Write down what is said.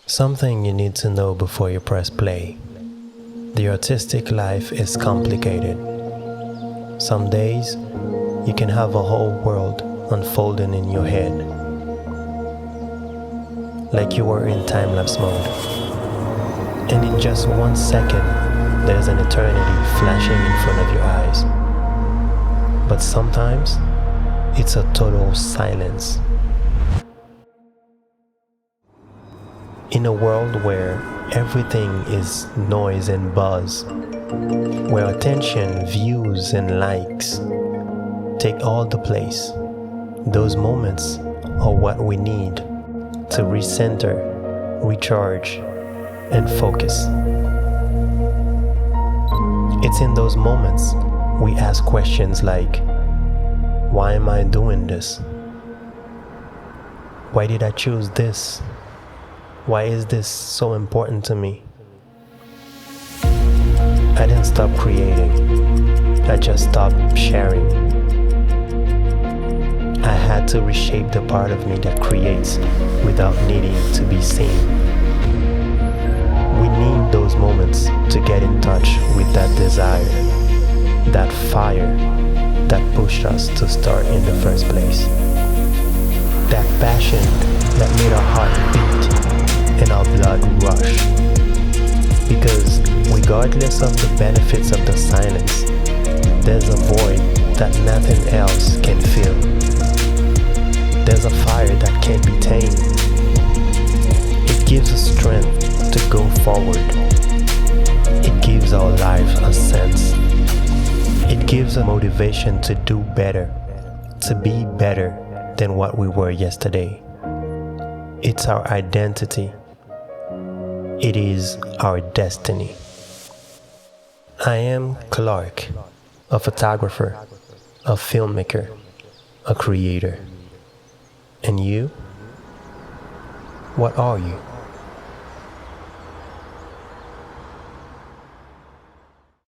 Something you need to know before you press play. The artistic life is complicated. Some days, you can have a whole world unfolding in your head, like you were in time-lapse mode. And in just 1 second, there's an eternity flashing in front of your eyes. But sometimes, it's a total silence. In a world where everything is noise and buzz, where attention, views, and likes take all the place, those moments are what we need to recenter, recharge, and focus. It's in those moments we ask questions like, why am I doing this? Why did I choose this? Why is this so important to me? I didn't stop creating, I just stopped sharing. I had to reshape the part of me that creates without needing to be seen. We need those moments to get in touch with that desire, that fire that pushed us to start in the first place. That passion that made our heart beat and our blood rush. Because regardless of the benefits of the silence, there's a void that nothing else can fill. There's a fire that can't be tamed. It gives us strength to go forward. It gives our lives a sense. It gives us motivation to do better, to be better than what we were yesterday. It's our identity. It is our destiny. I am Clark, a photographer, a filmmaker, a creator. And you? What are you?